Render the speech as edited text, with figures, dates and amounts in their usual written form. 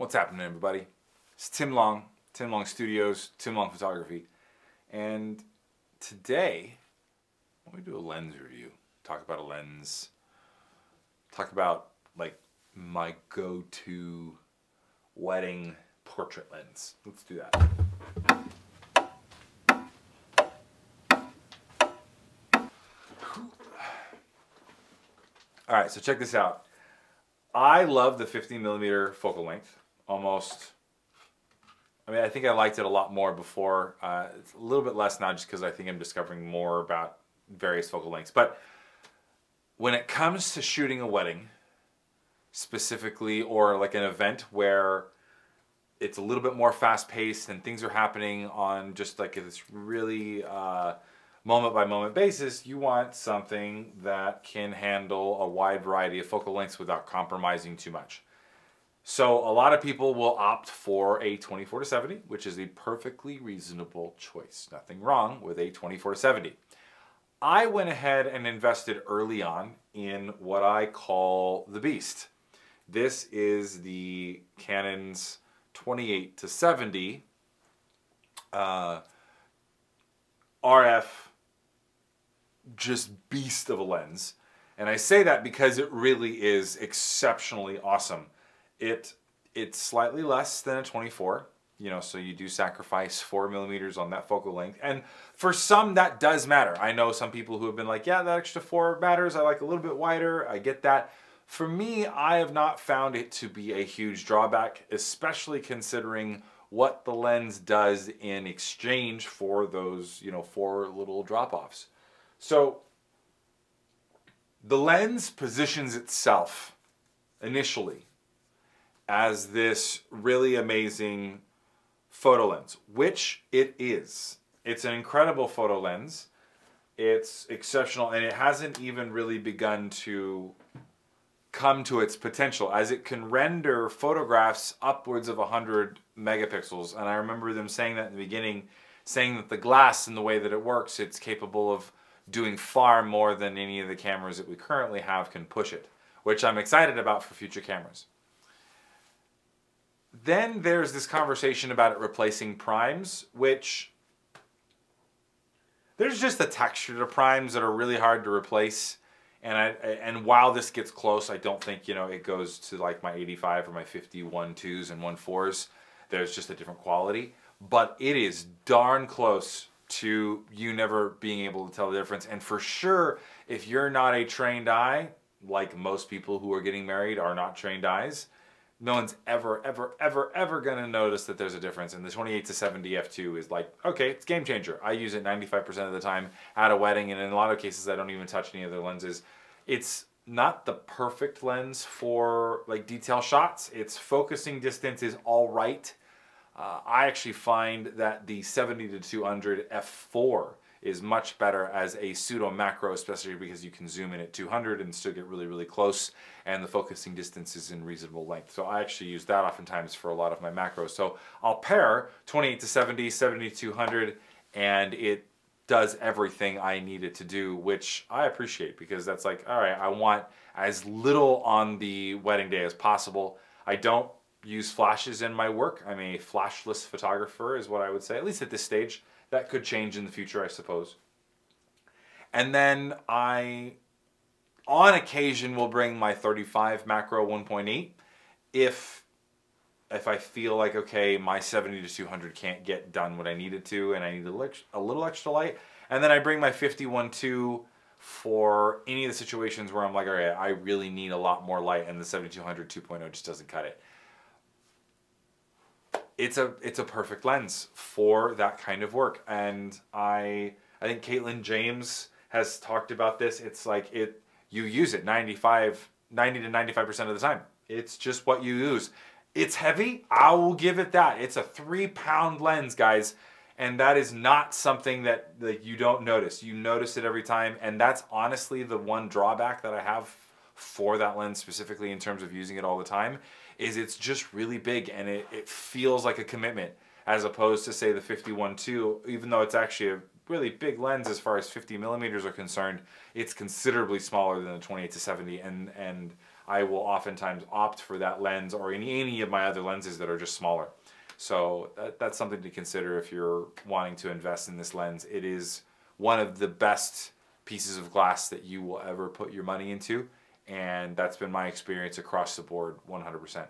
What's happening, everybody? It's Tim Long Studios, Tim Long Photography, and today let me do a lens review. Talk about a lens. Talk about like my go-to wedding portrait lens. Let's do that. All right, so check this out. I love the 50mm focal length. I think I liked it a lot more before. It's a little bit less now just because I think I'm discovering more about various focal lengths. But when it comes to shooting a wedding, specifically, or like an event where it's a little bit more fast-paced and things are happening on just like this really moment-by-moment basis, you want something that can handle a wide variety of focal lengths without compromising too much. So a lot of people will opt for a 24-70, which is a perfectly reasonable choice. Nothing wrong with a 24-70. I went ahead and invested early on in what I call the beast. This is the Canon's 28-70 RF, just beast of a lens. And I say that because it really is exceptionally awesome. It's slightly less than a 24, so you do sacrifice 4mm on that focal length. And for some, that does matter. I know some people who have been like, yeah, that extra 4 matters. I like a little bit wider. I get that. For me, I have not found it to be a huge drawback, especially considering what the lens does in exchange for those, 4 little drop-offs. So the lens positions itself initially as this really amazing photo lens, which it is. It's an incredible photo lens. It's exceptional, and it hasn't even really begun to come to its potential, as it can render photographs upwards of 100 megapixels. And I remember them saying that in the beginning, saying that the glass and the way that it works, it's capable of doing far more than any of the cameras that we currently have can push it, which I'm excited about for future cameras. Then there's this conversation about it replacing primes, which there's just a texture to primes that are really hard to replace. And while this gets close, I don't think, it goes to like my 85 or my 51.2s and 1.4s. There's just a different quality. But it is darn close to you never being able to tell the difference. And for sure, if you're not a trained eye, like most people who are getting married are not trained eyes, no one's ever going to notice that there's a difference. And the 28-70 f2 is like, okay, it's game changer. I use it 95% of the time at a wedding, and in a lot of cases I don't even touch any other lenses. It's not the perfect lens for like detail shots. Its focusing distance is all right. I actually find that the 70-200 f4 is much better as a pseudo macro, especially because you can zoom in at 200 and still get really, really close, and the focusing distance is in reasonable length. So I actually use that oftentimes for a lot of my macros. So I'll pair 28-70, 70-200, and it does everything I need it to do, which I appreciate, because that's like, all right, I want as little on the wedding day as possible. I don't use flashes in my work. I'm a flashless photographer is what I would say, at least at this stage. That could change in the future, I suppose. And then I, on occasion, will bring my 35 macro 1.8 if I feel like, okay, my 70-200 can't get done what I need it to, and I need a little extra light. And then I bring my 51.2 for any of the situations where I'm like, all right, I really need a lot more light, and the 70-200 2.0 just doesn't cut it. It's a perfect lens for that kind of work, and I think Caitlin James has talked about this. It's like you use it 90 to 95% of the time. It's just what you use. It's heavy. I will give it that. It's a 3-pound lens, guys, and that is not something that you don't notice. You notice it every time, and that's honestly the one drawback that I have for that lens specifically in terms of using it all the time, is it's just really big, and it feels like a commitment, as opposed to say the 51.2, even though it's actually a really big lens as far as 50mm are concerned, it's considerably smaller than the 28-70, and I will oftentimes opt for that lens or any of my other lenses that are just smaller. So that's something to consider if you're wanting to invest in this lens. It is one of the best pieces of glass that you will ever put your money into, and that's been my experience across the board 100%.